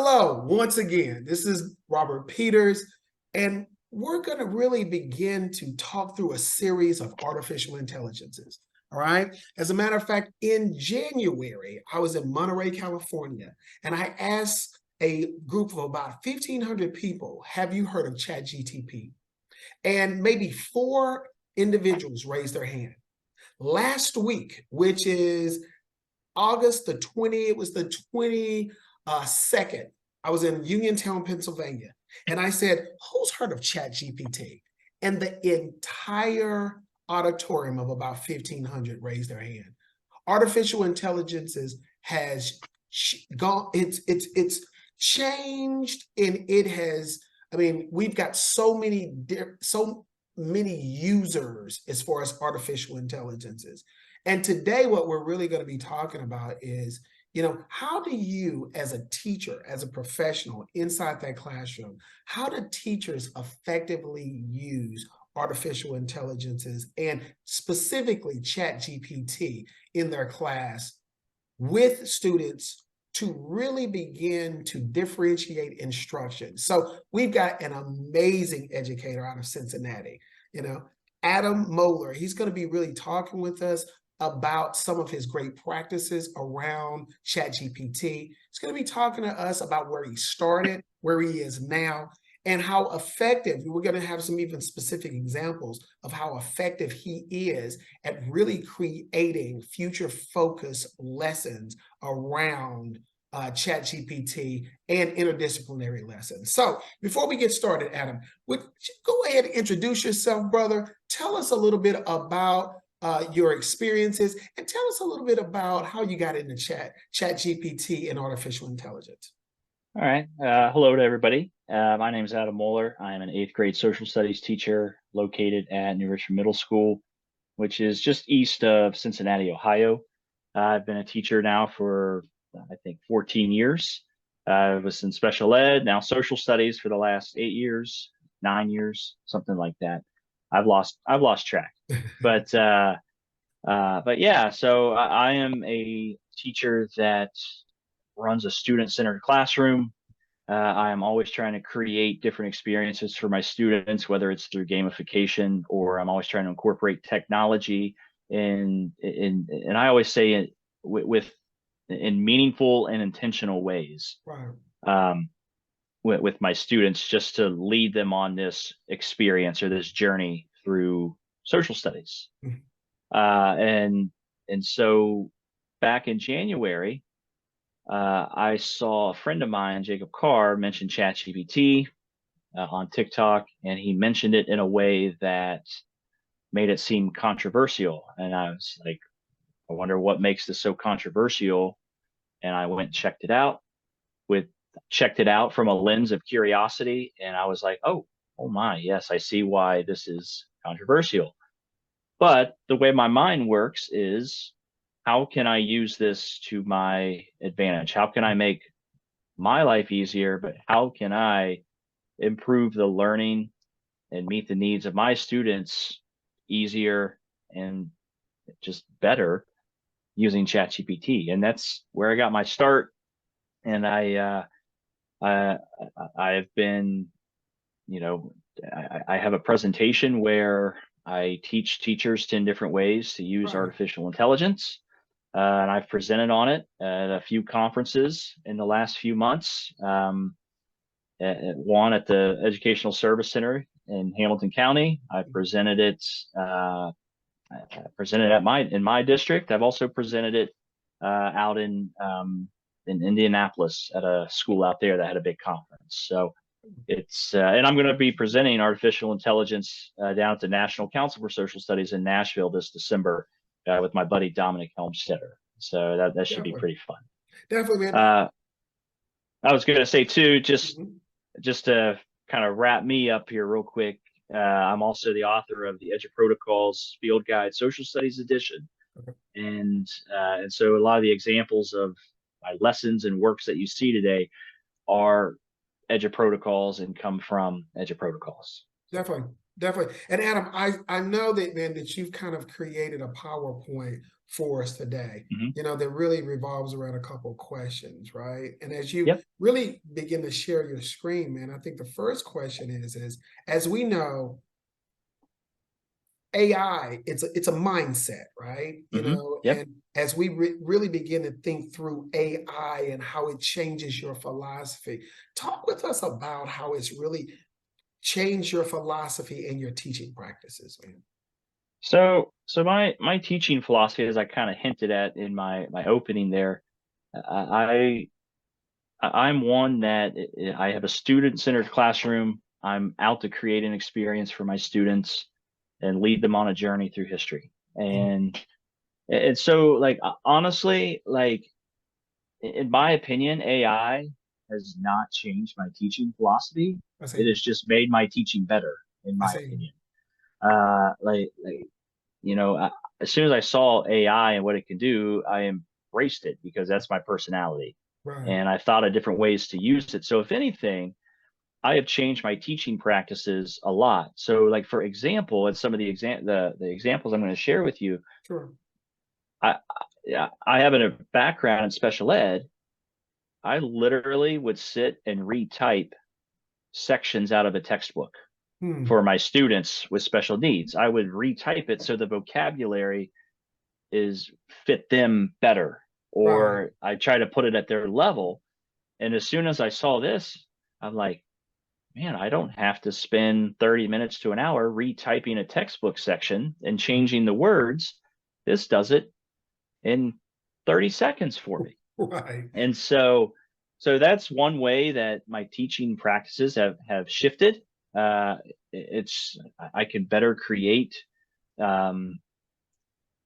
Hello, once again. This is Robert Peters, and we're going to really begin to talk through a series of artificial intelligences. All right. As a matter of fact, in January, I was in Monterey, California, and I asked a group of about 1,500 people, have you heard of ChatGPT? And maybe 4 individuals raised their hand. Last week, which is August the 20, it was the 22nd. I was in Uniontown, Pennsylvania, and I said, who's heard of ChatGPT? And the entire auditorium of about 1,500 raised their hand. Artificial intelligence has gone, it's changed, and it has, I mean, we've got so many users as far as artificial intelligences. And today, what we're really going to be talking about is, how do you, as a teacher, as a professional inside that classroom, how do teachers effectively use artificial intelligences and specifically ChatGPT in their class with students to really begin to differentiate instruction? So we've got an amazing educator out of Cincinnati, Adam Moeller. He's going to be really talking with us about some of his great practices around ChatGPT. He's going to be talking to us about where he started, where he is now, and how effective. We're going to have some even specific examples of how effective he is at really creating future-focused lessons around ChatGPT and interdisciplinary lessons. So before we get started, Adam, would you go ahead and introduce yourself, brother? Tell us a little bit about your experiences, and tell us a little bit about how you got into ChatGPT and artificial intelligence. All right. Hello to everybody. My name is Adam Moeller. I am an 8th grade social studies teacher located at New Richmond Middle School, which is just east of Cincinnati, Ohio. I've been a teacher now for, I think, 14 years. I was in special ed, now social studies for the last 8 years, 9 years, something like that. I've lost track, but yeah. So I am a teacher that runs a student-centered classroom. I am always trying to create different experiences for my students, whether it's through gamification or I'm always trying to incorporate technology in and I always say it in meaningful and intentional ways. Right. With my students, just to lead them on this experience or this journey through social studies. And so back in January, I saw a friend of mine, Jacob Carr, mention ChatGPT on TikTok, and he mentioned it in a way that made it seem controversial. And I was like, I wonder what makes this so controversial. And I went and checked it out from a lens of curiosity. And I was like, oh my, yes, I see why this is controversial. But the way my mind works is, how can I use this to my advantage? How can I make my life easier, but how can I improve the learning and meet the needs of my students easier and just better using ChatGPT? And that's where I got my start. And I've been, I have a presentation where I teach teachers 10 different ways to use artificial intelligence. And I've presented on it at a few conferences in the last few months. One at the Educational Service Center in Hamilton County. I presented it. I presented in my district. I've also presented it out in Indianapolis at a school out there that had a big conference. So it's and I'm going to be presenting artificial intelligence down at the National Council for Social Studies in Nashville this December with my buddy Dominic Helmstetter. So that should be pretty fun. Definitely, man. I was going to say too, just to kind of wrap me up here real quick. I'm also the author of the EduProtocols Field Guide Social Studies Edition, and so a lot of the examples of my lessons and works that you see today are EduProtocols and come from EduProtocols. Definitely. And Adam, I know that, man, that you've kind of created a PowerPoint for us today, Mhm. that really revolves around a couple of questions, right? And as you Yep. really begin to share your screen, man, I think the first question is as we know, AI, it's a mindset, right? Yep. And as we really begin to think through AI and how it changes your philosophy, talk with us about how it's really changed your philosophy and your teaching practices, man. So my teaching philosophy, as I kind of hinted at in my opening there, I I'm one that I have a student-centered classroom. I'm out to create an experience for my students and lead them on a journey through history. Mhm. And so, like, honestly, like, in my opinion, AI has not changed my teaching philosophy. I It see. has just made my teaching better, in I my see. opinion. Like, you know, as soon as I saw AI and what it can do, I embraced it because that's my personality. Right. And I thought of different ways to use it. So if anything, I have changed my teaching practices a lot. So like for example, and some of the examples I'm going to share with you, Sure. yeah, I have a background in special ed. I literally would sit and retype sections out of a textbook Hmm. for my students with special needs. I would retype it so the vocabulary is fit them better, Right. or I try to put it at their level. And as soon as I saw this, I'm like, man, I don't have to spend 30 minutes to an hour retyping a textbook section and Mhm. changing the words. This does it in 30 seconds for me. Right. And so that's one way that my teaching practices have shifted. It's I can better create um,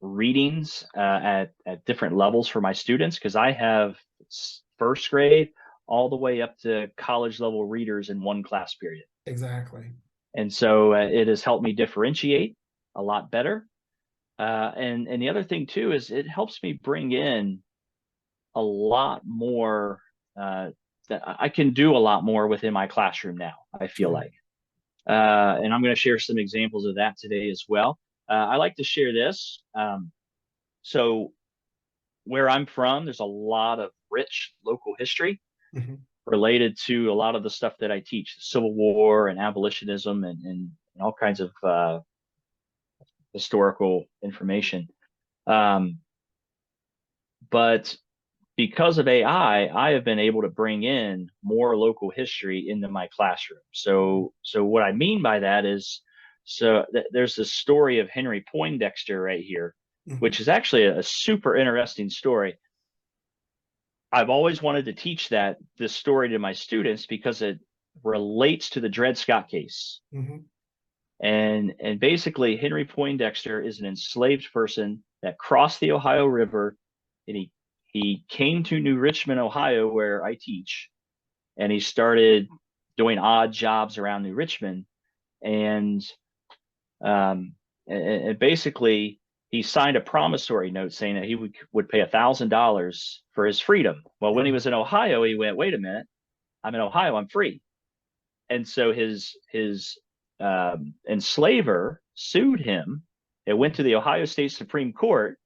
readings at different levels for my students because I have first grade all the way up to college level readers in one class period. Exactly. And so it has helped me differentiate a lot better. And the other thing too is it helps me bring in a lot more. Uh, that I can do a lot more within my classroom now. I feel Sure. like, and I'm going to share some examples of that today as well. I like to share this. So where I'm from, there's a lot of rich local history Mhm. related to a lot of the stuff that I teach, the Civil War and abolitionism and all kinds of historical information. Um, but because of AI, I have been able to bring in more local history into my classroom. So what I mean by that is, there's this story of Henry Poindexter right here, Mhm. which is actually a super interesting story. I've always wanted to teach this story to my students because it relates to the Dred Scott case. Mhm. And basically Henry Poindexter is an enslaved person that crossed the Ohio River, and he came to New Richmond, Ohio, where I teach, and he started doing odd jobs around New Richmond. And um, and basically he signed a promissory note saying that he would pay $1,000 for his freedom. Well, when he Mhm. was in Ohio, he went, wait a minute, I'm in Ohio, I'm free. And so his enslaver sued him. It went to the Ohio State Supreme Court,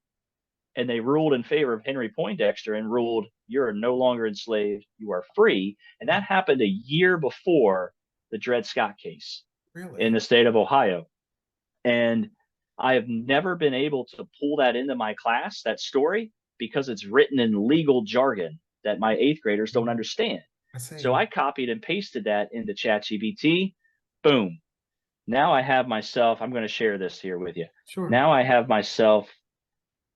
and they ruled in favor of Henry Poindexter and ruled you're no longer enslaved, you are free. And that happened a year before the Dred Scott case in Really? the state of Ohio. And I have never been able to pull that into my class, that story, because it's written in legal jargon that my eighth graders don't Mhm. understand. I So see. I copied and pasted that into ChatGPT. Boom. Now I have myself, I'm going to share this here with you. Sure. Now I have myself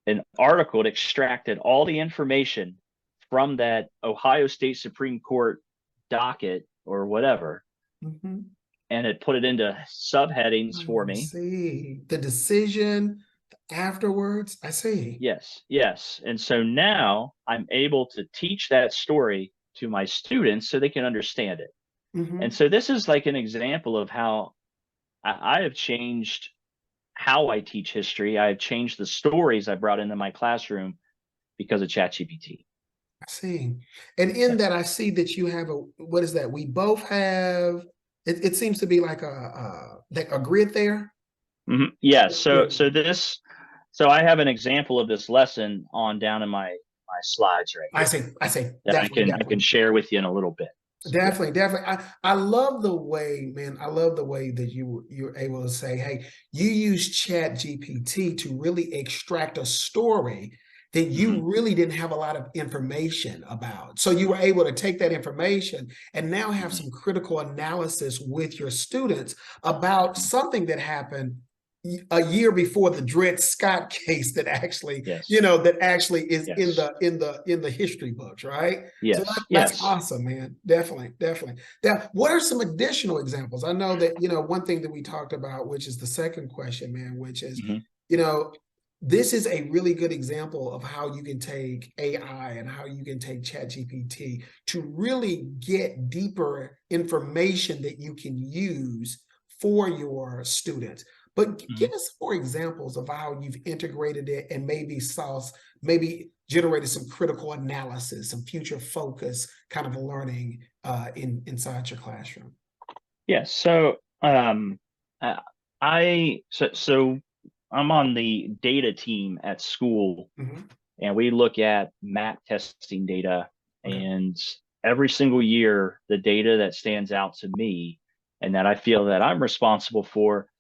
an article that extracted all the information from that Ohio State Supreme Court docket or whatever, Mhm. and it put it into subheadings for Oh, I me. see. The decision afterwards, I see. Yes, yes. And so now I'm able to teach that story to my students so they can understand it. And Mhm. so this is like an example of how I have changed how I teach history. I've changed the stories I brought into my classroom because of ChatGPT. I see. And Yeah. in that, I see that you have a what is that? We both have it seems to be like a grid there. Yeah. So Yeah. so this So I have an example of this lesson on down in my slides right I here say, that definitely, I can definitely. share with you in a little bit. So, yeah. Definitely, definitely. I love the way, man. I love the way that you're able to say, "Hey, you use Chat GPT to really extract a story that you Mhm. really didn't have a lot of information about." So you were able to take that information and now have Mhm. some critical analysis with your students about Mhm. something that happened a year before the Dred Scott case that actually, Yes. that actually is in Yes. the history books, right? So Yes. that's Yes. awesome, man. Definitely, definitely. Now, what are some additional examples? I know that, one thing that we talked about, which is the second question, man, which is, Mhm. you know, this is a really good example of how you can take AI and how you can take ChatGPT to really get deeper information that you can use for your students. But give Mhm. us some more examples of how you've integrated it and maybe generated some critical analysis, some future focus kind of learning inside your classroom. Yes. So, uh, so I'm on the data team at school, Mhm. and we look at map testing data. Okay. And every single year, the data that stands out to me and that I feel that I'm responsible for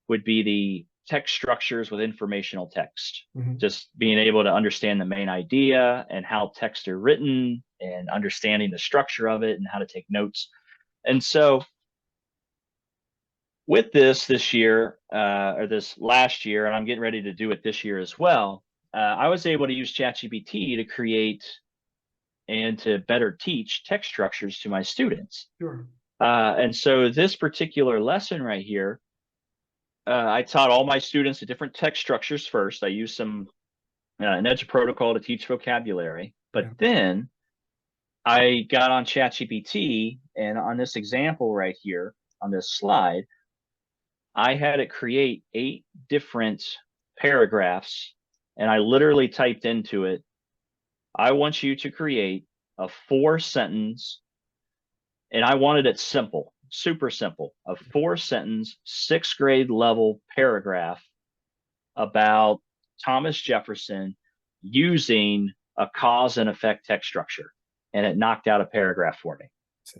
would be the text structures with informational text. Mhm. Just being able to understand the main idea and how texts are written and understanding the structure of it and how to take notes. And so with this year, or this last year, and I'm getting ready to do it this year as well, I was able to use ChatGPT to create and to better teach text structures to my students. Sure. And so this particular lesson right here, I taught all my students the different text structures first. I used some an edge protocol to teach vocabulary, but Yeah. then I got on ChatGPT, and on this example right here on this slide, I had it create 8 different paragraphs, and I literally typed into it, I want you to create a 4 sentence, and I wanted it simple, super simple, a 4 sentence, sixth grade level paragraph about Thomas Jefferson using a cause and effect text structure. And it knocked out a paragraph for me. See.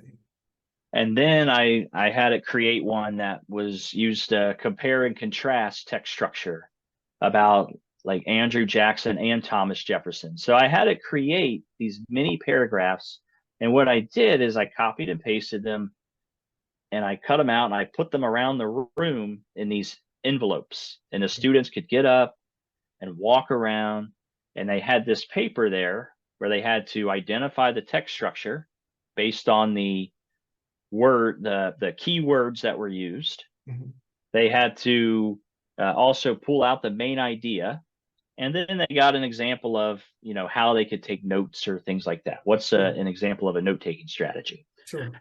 And then I had it create one that was used to compare and contrast text structure about like Andrew Jackson and Thomas Jefferson. So I had it create these mini paragraphs. And what I did is I copied and pasted them and I cut them out and I put them around the room in these envelopes. And the students could get up and walk around. And they had this paper there where they had to identify the text structure based on the keywords that were used. Mhm. They had to also pull out the main idea, and then they got an example of how they could take notes or things like that. What's Sure. an example of a note taking strategy? Sure.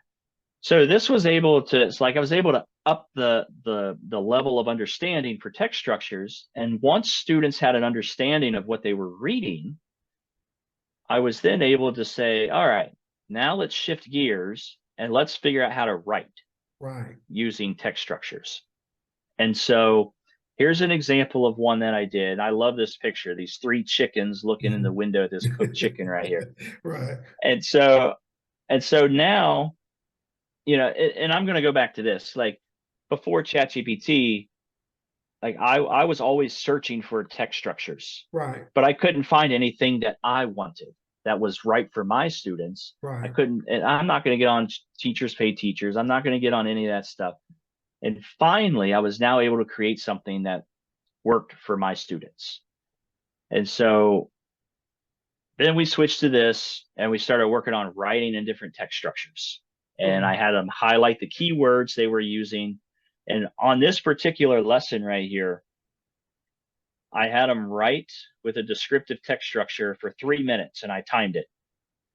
So this was able to, it's like I was able to up the level of understanding for text structures. And once students had an understanding of what they were reading, I was then able to say, all right, now let's shift gears and let's figure out how to write Right. using text structures. And so here's an example of one that I did. I love this picture, these 3 chickens looking in the Mhm. window at this cooked chicken right here. Right. And so now, and I'm going to go back to this, like before ChatGPT, like I was always searching for text structures, Right. but I couldn't find anything that I wanted that was right for my students. I Right. couldn't, and I'm not going to get on Teachers Pay Teachers. I'm not going to get on any of that stuff. And finally, I was now able to create something that worked for my students. And so then we switched to this and we started working on writing in different text structures. And Sure. I had them highlight the keywords they were using. And on this particular lesson right here, I had them write with a descriptive text structure for 3 minutes and I timed it.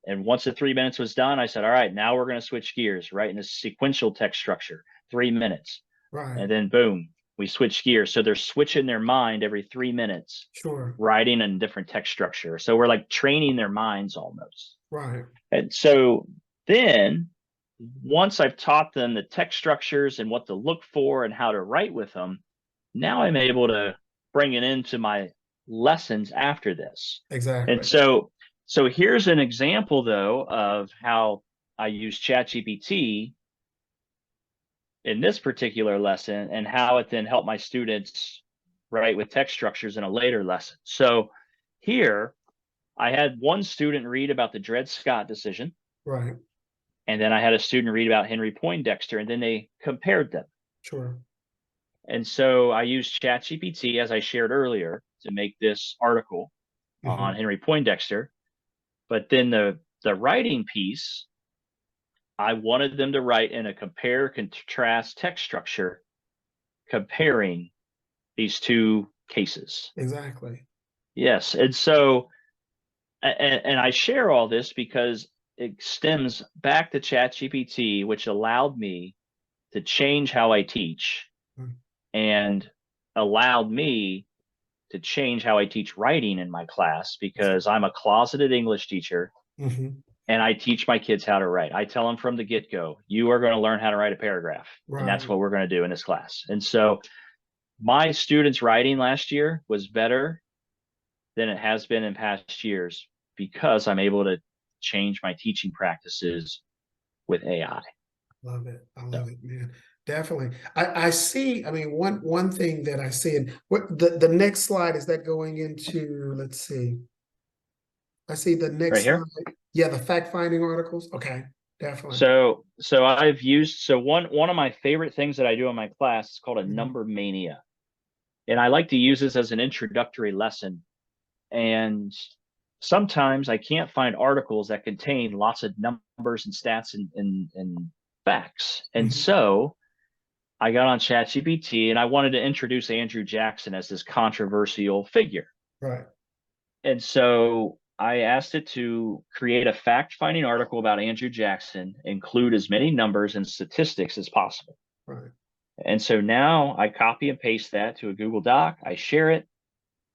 And once the 3 minutes was done, I said, all right, now we're going to switch gears, right? In a sequential text structure, 3 minutes. Right. And then boom, we switch gears. So they're switching their mind every 3 minutes, Sure. writing in different text structure. So we're like training their minds almost. Right. And so then once I've taught them the text structures and what to look for and how to write with them, now I'm able to bring it into my lessons after this. And Exactly. so here's an example though of how I use ChatGPT in this particular lesson and how it then helped my students write with text structures in a later lesson. So here I had one student read about the Dred Scott decision, Right. and then I had a student read about Henry Poindexter, and then they compared them. Sure. And so I used ChatGPT, as I shared earlier, to make this article on Hmm. Henry Poindexter. But then the writing piece, I wanted them to write in a compare contrast text structure, comparing these two cases. Exactly. Yes. And so, and I share all this because it stems back to ChatGPT, which allowed me to change how I teach and allowed me to change how I teach writing in my class because I'm a closeted English teacher Mm-hmm. and I teach my kids how to write. I tell them from the get go, you are going to learn how to write a paragraph. And that's Right. what we're going to do in this class. And so my students' writing last year was better than it has been in past years because I'm able to change my teaching practices with AI. Love it. I So, love it, man. Definitely. I see, I mean, one thing that I see, and what the next slide, is that going into, let's see. I see the right next here. slide. Yeah, the fact-finding articles. Okay, definitely. So I've used one of my favorite things that I do in my class is called a Mhm. number mania. And I like to use this as an introductory lesson. And sometimes I can't find articles that contain lots of numbers and stats and facts. And Mhm. so I got on ChatGPT and I wanted to introduce Andrew Jackson as this controversial figure. Right, And so I asked it to create a fact finding article about Andrew Jackson, include as many numbers and statistics as possible. right. And so now I copy and paste that to a Google Doc, I share it,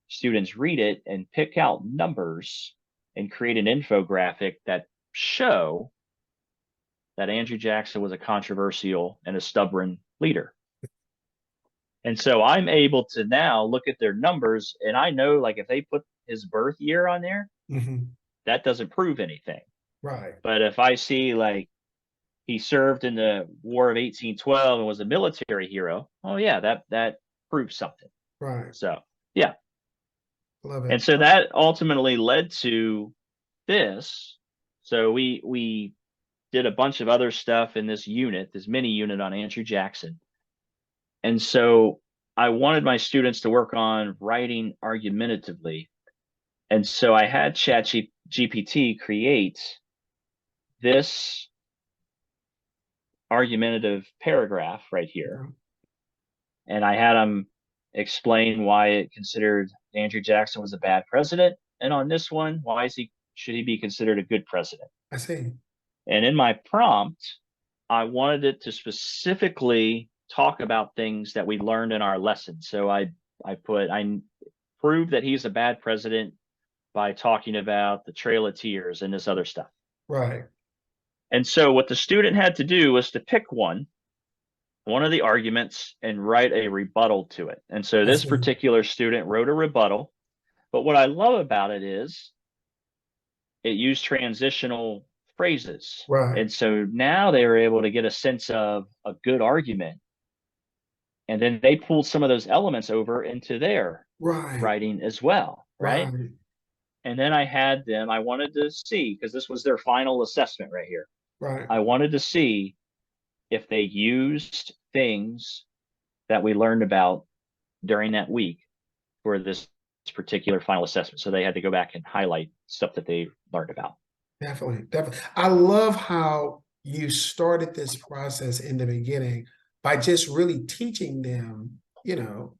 students read it and pick out numbers and create an infographic that show that Andrew Jackson was a controversial and a stubborn leader. And so I'm able to now look at their numbers and I know like if they put his birth year on there, Mhm. that doesn't prove anything. Right, But if I see like he served in the War of 1812 and was a military hero, oh yeah, that proves something. right. So yeah. Love And it. so that ultimately led to this. So we did a bunch of other stuff in this unit, this mini unit on Andrew Jackson. And so I wanted my students to work on writing argumentatively. And so I had ChatGPT create this argumentative paragraph right here. Yeah. And I had them explain why it considered Andrew Jackson was a bad president. And on this one, why should he be considered a good president? I see. And in my prompt, I wanted it to specifically talk about things that we learned in our lesson. So I proved that he's a bad president by talking about the Trail of Tears and this other stuff. Right. And so what the student had to do was to pick one of the arguments and write a rebuttal to it. And so I this see. particular student wrote a rebuttal. But what I love about it is it used transitional phrases. Right. And so now they were able to get a sense of a good argument. And then they pulled some of those elements over into their Right. writing as well. Right. Right. And then I wanted to see, because this was their final assessment right here. Right. I wanted to see if they used things that we learned about during that week for this particular final assessment. So they had to go back and highlight stuff that they learned about. Definitely. Definitely. I love how you started this process in the beginning by just really teaching them,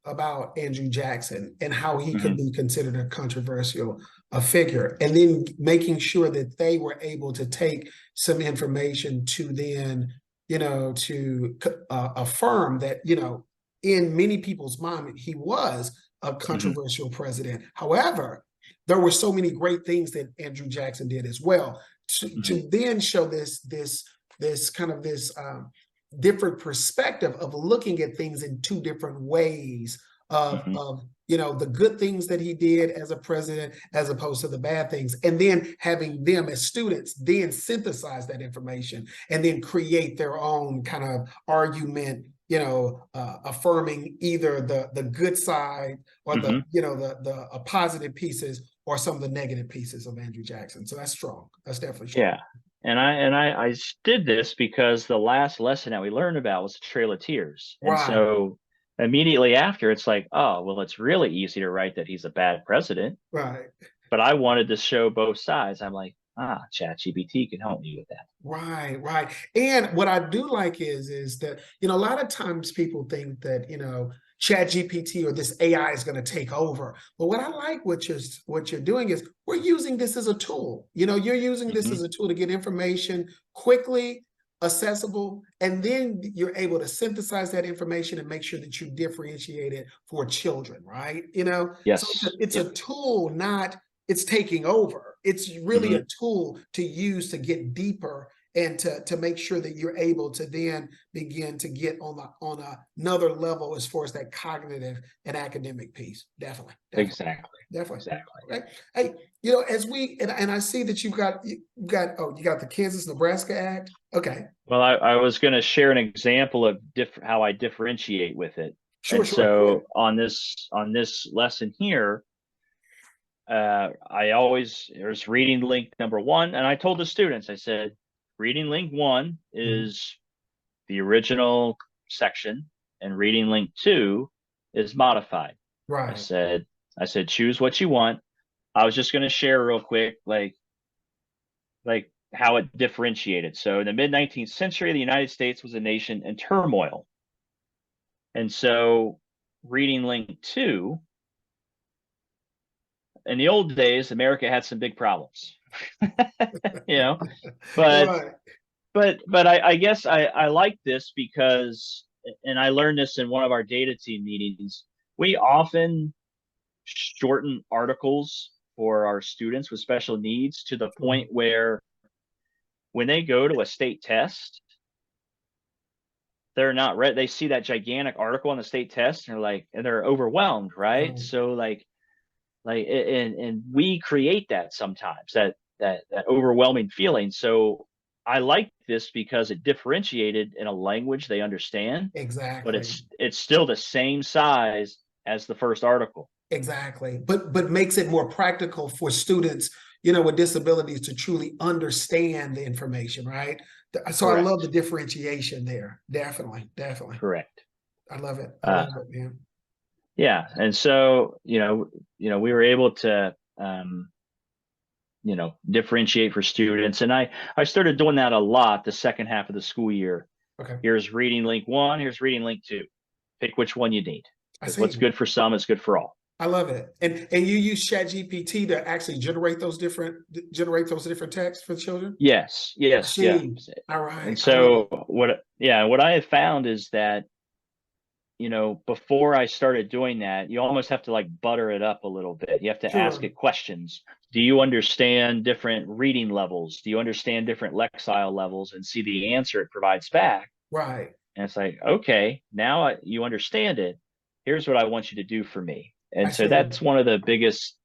about Andrew Jackson and how he could Mhm. be considered a controversial figure, and then making sure that they were able to take some information to then, to affirm that, in many people's mind, he was a Mhm. controversial president. However, there were so many great things that Andrew Jackson did as well. Mhm. To then show this kind of this different perspective of looking at things in two different ways of Mhm. of the good things that he did as a president, as opposed to the bad things, and then having them as students then synthesize that information and then create their own kind of argument, affirming either the good side or Mhm. the positive pieces or some of the negative pieces of Andrew Jackson. So that's strong. That's definitely strong. Yeah. And I did this because the last lesson that we learned about was the Trail of Tears. And Right, so immediately after, it's like, oh, well, it's really easy to write that he's a bad president. right. But I wanted to show both sides. I'm like, ChatGPT can help me with that. Right, right. And what I do like is that, a lot of times people think that, Chat GPT or this AI is going to take over. But what I like what you're doing is we're using this as a tool. You're using this Mhm. as a tool to get information quickly, accessible, and then you're able to synthesize that information and make sure that you differentiate it for children, right? So Yes. it's Yep. a tool, not it's taking over. It's really a Mhm. tool to use to get deeper and to make sure that you're able to then begin to get on another level as far as that cognitive and academic piece. Definitely, definitely, Exactly. definitely. Exactly. Okay. Hey, as we and I see that you got the Kansas Nebraska Act. Okay. Well, I was going to share an example of how I differentiate with it. Sure, And sure. Go ahead. so on this lesson here, there's reading link number one, and I told the students, I said, reading link one Mhm. is the original section, and reading link two is modified. I Right. said, I said, choose what you want. I was just going to share real quick, like how it differentiated. So in the mid 19th century, the United States was a nation in turmoil, and so reading link two, in the old days, America had some big problems, you know, but Right. but I guess I like this because, and I learned this in one of our data team meetings. We often shorten articles for our students with special needs to the Mhm. point where when they go to a state test, they're not ready. They see that gigantic article on the state test, and they're overwhelmed, right? Right. So and we create that sometimes, that overwhelming feeling. So I like this because it differentiated in a language they understand, but Exactly. it's still the same size as the first article. Exactly. But makes it more practical for students, with disabilities to truly understand the information, right? So I love the Correct. differentiation there. Definitely, definitely. Correct. I love it. I Uh, love it, man. yeah, and so we were able to differentiate for students, and I started doing that a lot the second half of the school year. Okay. Here's reading link one. Here's reading link two. Pick which one you need, I because what's see. good for some is good for all. I love it. And you use ChatGPT to actually generate those different texts for children? Yes, I yes, yeah. see. All And right. I love so it. what I have found is that, before I started doing that, you almost have to like butter it up a little bit. You have to ask Sure. it questions. Do you understand different reading levels? Do you understand different lexile levels? And see the answer it provides back. Right. And it's like, okay, now you understand it. Here's what I want you to do for me. I And so see. that's one of the biggest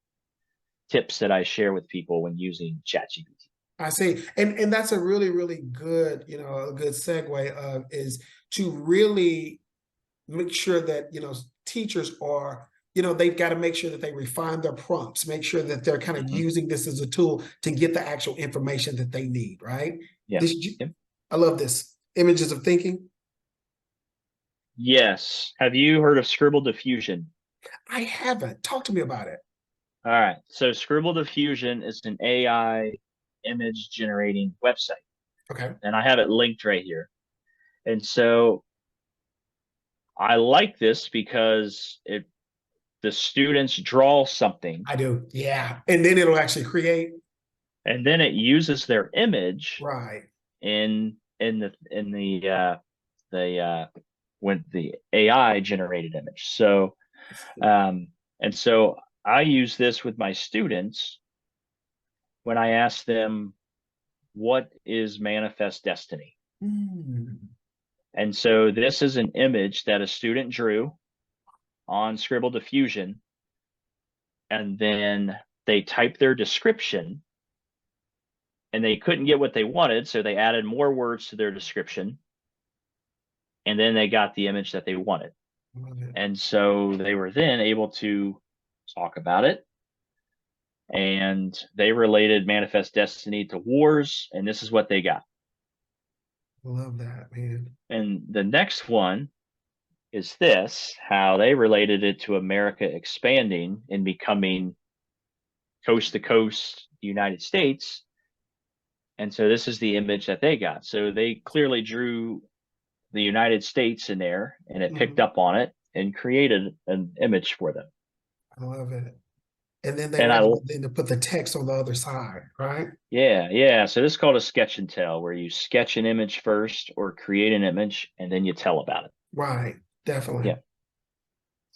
tips that I share with people when using ChatGPT. I see. And that's a really, really good, a good segue of is to really make sure that, teachers are, they've got to make sure that they refine their prompts, make sure that they're kind of Mhm. using this as a tool to get the actual information that they need, right? Yeah. This, Yep. I love this. Images of thinking. Yes. Have you heard of Scribble Diffusion? I haven't. Talk to me about it. All right. So Scribble Diffusion is an AI image generating website, Okay. and I have it linked right here. And so I like this because the students draw something, I do. Yeah. And then it'll actually create. and then it uses their image Right. in the when the AI generated image. So and so I use this with my students when I ask them, what is manifest destiny? Mm. And so this is an image that a student drew on Scribble Diffusion, and then they typed their description, and they couldn't get what they wanted, so they added more words to their description, and then they got the image that they wanted. Love it. And so they were then able to talk about it, and they related Manifest Destiny to wars, and this is what they got. Love that, man. And the next one is this, how they related it to America expanding and becoming coast to coast United States. And so this is the image that they got. So they clearly drew the United States in there, and it picked up on it and created an image for them. I love it. And then they And were I, able then to put the text on the other side, right? yeah. So this is called a sketch and tell, where you sketch an image first or create an image, and then you tell about it. Right. Definitely. Yeah.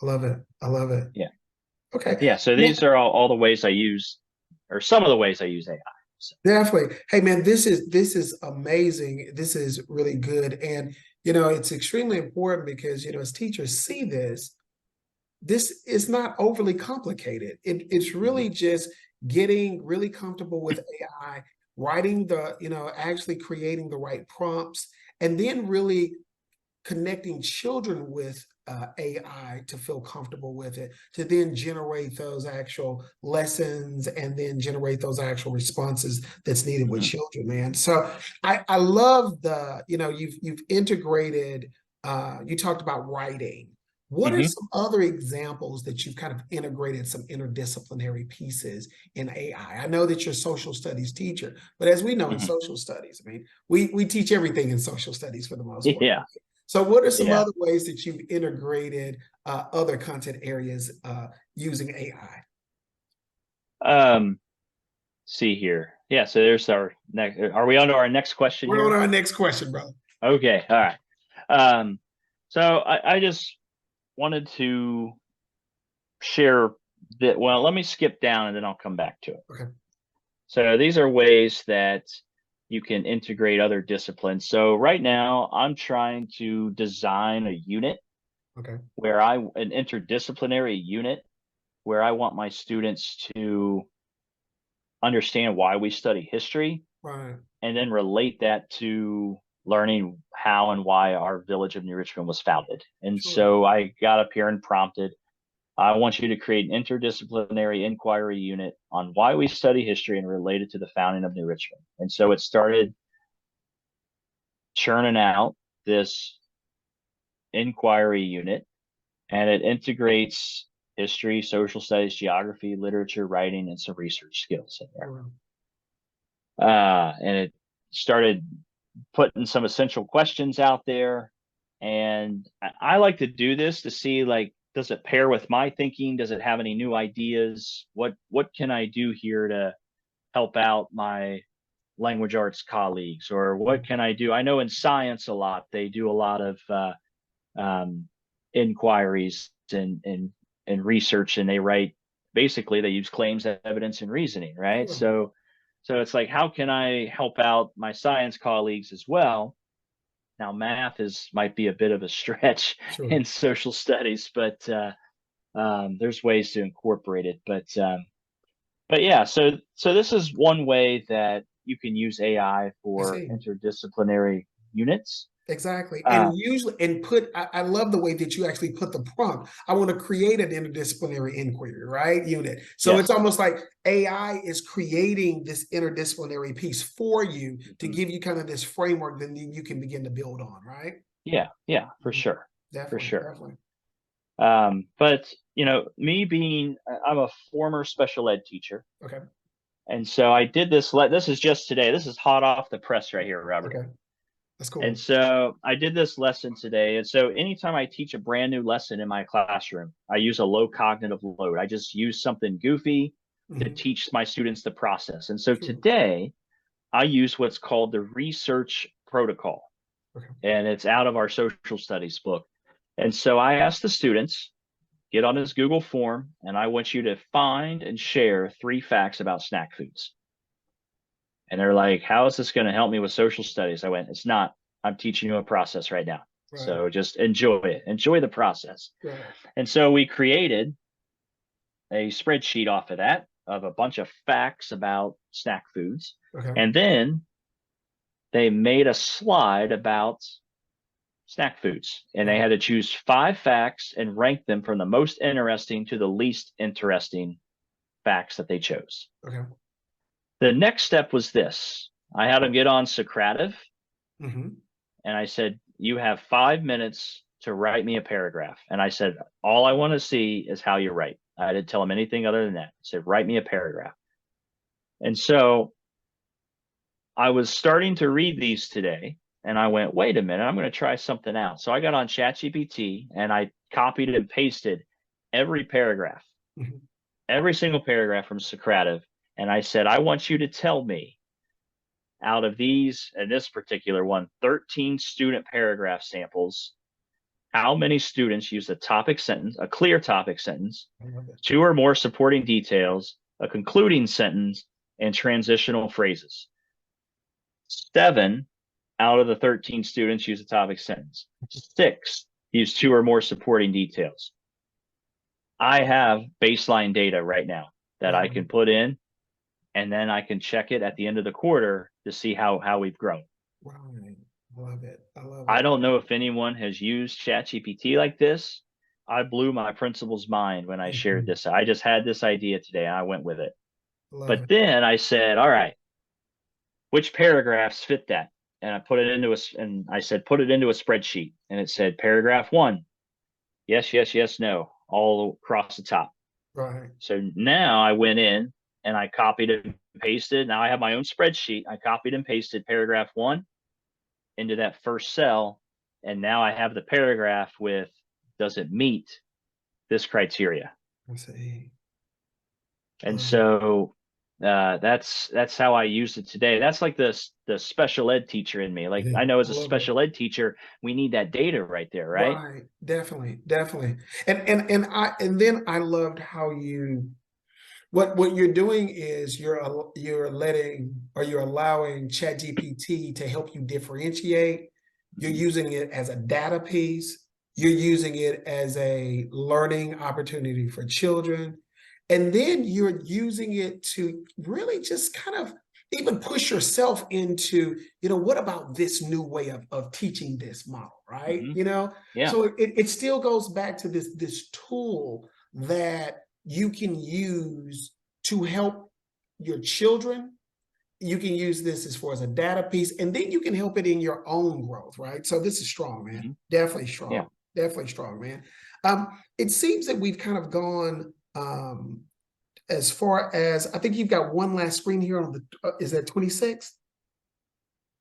I love it. I love it. Yeah. Okay. Yeah. So these are all the ways I use, or some of the ways I use AI. So. Definitely. Hey man, this is amazing. This is really good. And it's extremely important because as teachers see this is not overly complicated. It's really just getting really comfortable with AI, writing actually creating the right prompts, and then really connecting children with AI to feel comfortable with it, to then generate those actual lessons and then generate those actual responses that's needed with children, man. So I love you've integrated, you talked about writing. What are some other examples that you've kind of integrated some interdisciplinary pieces in AI? I know that you're a social studies teacher, but as we know in social studies, I mean, we teach everything in social studies for the most part. Yeah. So what are some other ways that you've integrated other content areas using AI? See here. Yeah, so there's our next. Are we on to our next question We're here? on our next question, brother. Okay, all right. So I just wanted to share that. Well, let me skip down and then I'll come back to it. Okay. So these are ways that you can integrate other disciplines. So right now I'm trying to design a unit where an interdisciplinary unit where I want my students to understand why we study history, right, and then relate that to learning how and why our village of New Richmond was founded. And so I got up here and prompted, I want you to create an interdisciplinary inquiry unit on why we study history and relate it to the founding of New Richmond. And so it started churning out this inquiry unit, and it integrates history, social studies, geography, literature, writing, and some research skills in there. And it started putting some essential questions out there. And I like to do this to see, like, does it pair with my thinking? Does it have any new ideas? What can I do here to help out my language arts colleagues? Or what can I do? I know in science a lot, they do a lot of inquiries and research, and they write, basically they use claims, evidence, and reasoning, right? So it's like, how can I help out my science colleagues as well? Now, math might be a bit of a stretch in social studies, but there's ways to incorporate it. But yeah, so this is one way that you can use AI for interdisciplinary units. Exactly. And usually, I love the way that you actually put the prompt. I want to create an interdisciplinary inquiry, right? Unit. So it's almost like AI is creating this interdisciplinary piece for you to give you kind of this framework that you can begin to build on, right? Yeah, for sure. Definitely, for sure. Definitely. But me being, I'm a former special ed teacher. Okay. And so I did this. This is just today. This is hot off the press right here, Robert. Okay. That's cool. And so I did this lesson today. And so anytime I teach a brand new lesson in my classroom, I use a low cognitive load. I just use something goofy to teach my students the process. And so today I use what's called the research protocol. And it's out of our social studies book. And so I asked the students, get on this Google form, and I want you to find and share 3 facts about snack foods. And they're like, how is this going to help me with social studies? I went, it's not. I'm teaching you a process right now. Right. So just enjoy it. Enjoy the process. Right. And so we created a spreadsheet off of that of a bunch of facts about snack foods. Okay. And then they made a slide about snack foods, and they had to choose 5 facts and rank them from the most interesting to the least interesting facts that they chose. Okay. The next step was this. I had them get on Socrative, Mm-hmm. and I said, you have 5 minutes to write me a paragraph. And I said, all I want to see is how you write. I didn't tell them anything other than that. I said, write me a paragraph. And so I was starting to read these today, and I went, wait a minute, I'm going to try something out. So I got on ChatGPT and I copied and pasted every paragraph, Mm-hmm. every single paragraph from Socrative. And I said, I want you to tell me, out of these, and this particular one, 13 student paragraph samples, how many students use a topic sentence, a clear topic sentence, 2 or more supporting details, a concluding sentence, and transitional phrases. 7 out of the 13 students use a topic sentence. 6 use 2 or more supporting details. I have baseline data right now that I can put in, and then I can check it at the end of the quarter to see how we've grown. Right. I love it. I love it. I don't know if anyone has used ChatGPT like this. I blew my principal's mind when I shared this. I just had this idea today and I went with it. But then I said, all right, which paragraphs fit that? And I put it into put it into a spreadsheet, and it said paragraph 1, yes, yes, yes, no, all across the top. Right. So now I went in and I copied and pasted. Now I have my own spreadsheet. I copied and pasted paragraph 1 into that first cell. And now I have the paragraph with, does it meet this criteria? I see. And so that's how I used it today. That's like the special ed teacher in me. Like, I know as a special ed teacher, we need that data right there, right? Right. Definitely. Definitely. And then I loved how you, what you're doing is you're allowing ChatGPT to help you differentiate. You're using it as a data piece. You're using it as a learning opportunity for children. And then you're using it to really just kind of even push yourself into, what about this new way of teaching this model, right? Yeah. So it still goes back to this tool that you can use to help your children. You can use this as far as a data piece, and then you can help it in your own growth, right? So this is strong, man. Definitely strong. Yeah. Definitely strong, man. It seems that we've kind of gone as far as, I think you've got one last screen here on the, is that 26?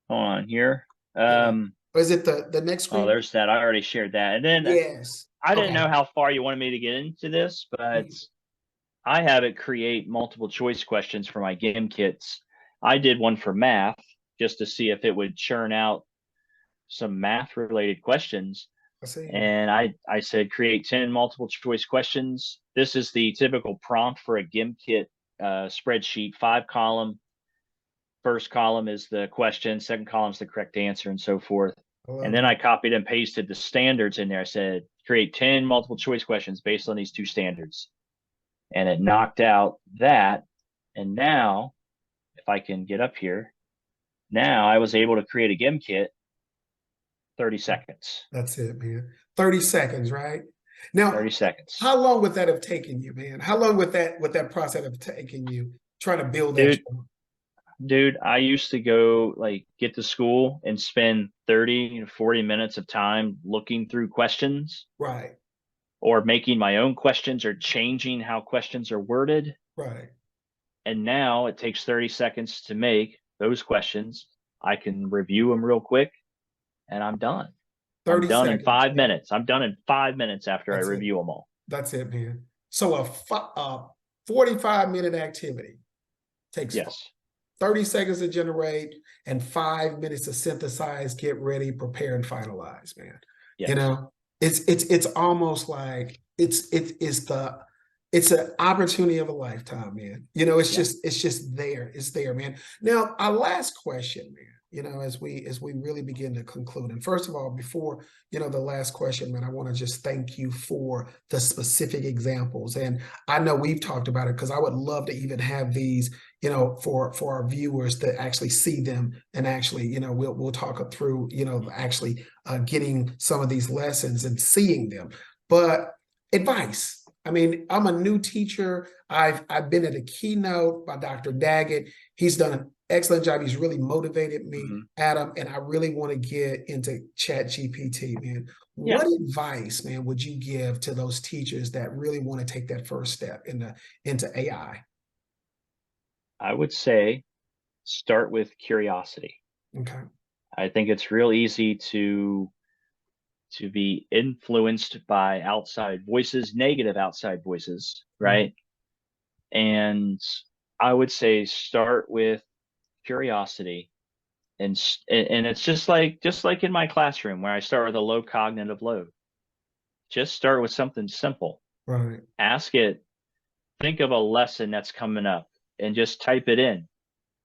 Hold on here. Or is it the next screen? Oh, there's that. I already shared that. And then yes, I didn't know how far you wanted me to get into this, but I have it create multiple choice questions for my GIM kits. I did one for math just to see if it would churn out some math related questions. And I said, create 10 multiple choice questions. This is the typical prompt for a GIM kit spreadsheet, 5-column. First column is the question, second column is the correct answer, and so forth. And then I copied and pasted the standards in there. I said, create 10 multiple choice questions based on these 2 standards. And it knocked out that. And now, if I can get up here, now I was able to create a GIM kit 30 seconds. That's it, man. 30 seconds, right? Now, 30 seconds. How long would that have taken you, man? How long would that process have taken you trying to build that? Dude, I used to go get to school and spend 30 to 40 minutes of time looking through questions. Right. Or making my own questions or changing how questions are worded. Right. And now it takes 30 seconds to make those questions. I can review them real quick and I'm done. 30 I'm done seconds, in 5 minutes. I'm done in 5 minutes after I review them all. That's it, man. So a 45-minute activity takes 30 seconds to generate and 5 minutes to synthesize, get ready, prepare, and finalize, man. Yes. It's almost like it's an opportunity of a lifetime, man. It's just there. It's there, man. Now, our last question, man. as we really begin to conclude. And first of all, before, the last question, man, I want to just thank you for the specific examples. And I know we've talked about it because I would love to even have these, for our viewers to actually see them and actually, we'll talk through, actually getting some of these lessons and seeing them. But advice. I mean, I'm a new teacher. I've been at a keynote by Dr. Daggett. He's done an excellent job. He's really motivated me, Adam, and I really want to get into ChatGPT, man. Yeah. What advice, man, would you give to those teachers that really want to take that first step into AI? I would say start with curiosity. Okay. I think it's real easy to be influenced by outside voices, negative outside voices, right? And I would say start with curiosity, and it's just like in my classroom where I start with a low cognitive load. Just start with something simple. Right. Ask it, think of a lesson that's coming up and just type it in.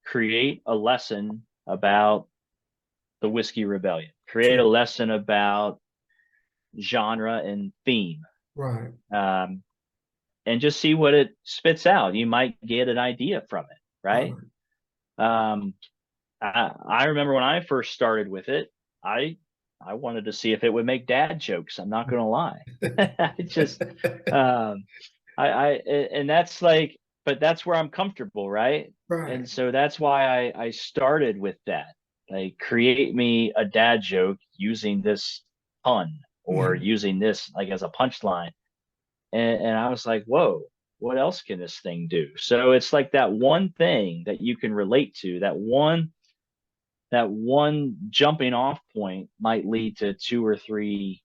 Create a lesson about the Whiskey Rebellion. Create a lesson about genre and theme. Right. And just see what it spits out. You might get an idea from it, right? I remember when I first started with it, I wanted to see if it would make dad jokes. I'm not gonna lie. I just and that's like, but that's where I'm comfortable, right? Right. And so that's why I started with that. Like, create me a dad joke using this pun or using this like as a punchline. And I was like, whoa, what else can this thing do? So it's like that one thing that you can relate to, that one jumping off point might lead to 2 or 3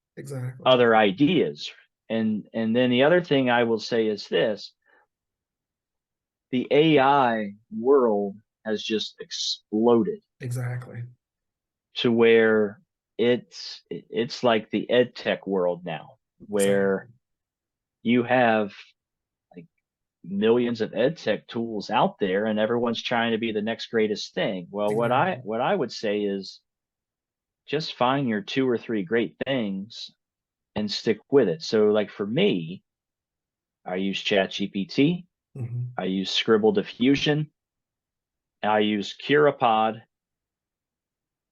other ideas. And then the other thing I will say is this: the AI world has just exploded. Exactly. To where it's like the ed tech world now, where you have like millions of ed tech tools out there and everyone's trying to be the next greatest thing. Well, what I would say is just find your 2 or 3 great things and stick with it. So like for me, I use ChatGPT, I use Scribble Diffusion, I use Curapod,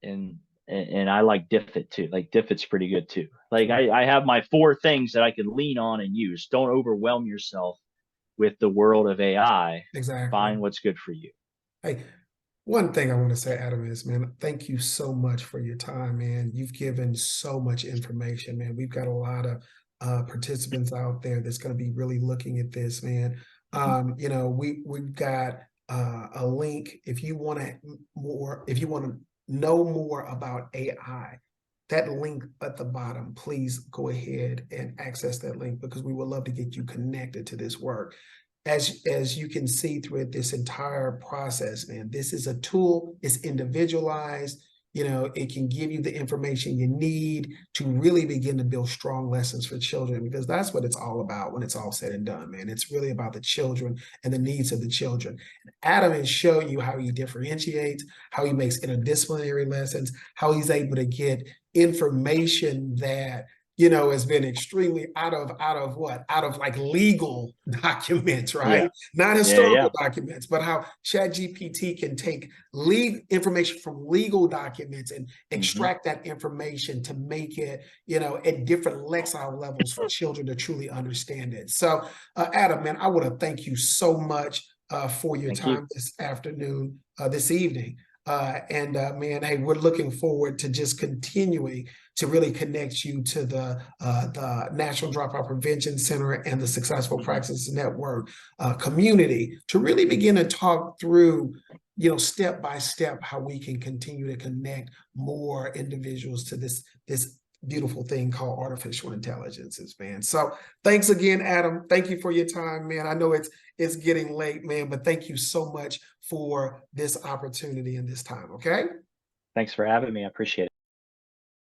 and I like Diffit too. Like Diffit's pretty good too. Like I have my 4 things that I can lean on and use. Don't overwhelm yourself with the world of AI. Exactly. Find what's good for you. Hey, one thing I want to say, Adam, is, man, thank you so much for your time, man. You've given so much information, man. We've got a lot of participants out there that's going to be really looking at this, man. We've got a link if you want to know more about AI. That link at the bottom, please go ahead and access that link, because we would love to get you connected to this work. As you can see through this entire process, man, this is a tool. It's individualized. It can give you the information you need to really begin to build strong lessons for children, because that's what it's all about when it's all said and done, man. It's really about the children and the needs of the children. And Adam is showing you how he differentiates, how he makes interdisciplinary lessons, how he's able to get information that has been extremely out of like legal documents, right? Yeah. Not historical documents, but how ChatGPT can take information from legal documents and extract that information to make it, at different lexile levels for children to truly understand it. So, Adam, man, I want to thank you so much for your time this afternoon, this evening. Man, hey, we're looking forward to just continuing to really connect you to the National Dropout Prevention Center and the Successful Practices Network community to really begin to talk through, step by step, how we can continue to connect more individuals to this beautiful thing called artificial intelligence, man. So thanks again, Adam. Thank you for your time, man. I know it's getting late, man, but thank you so much for this opportunity and this time. Okay. Thanks for having me. I appreciate it.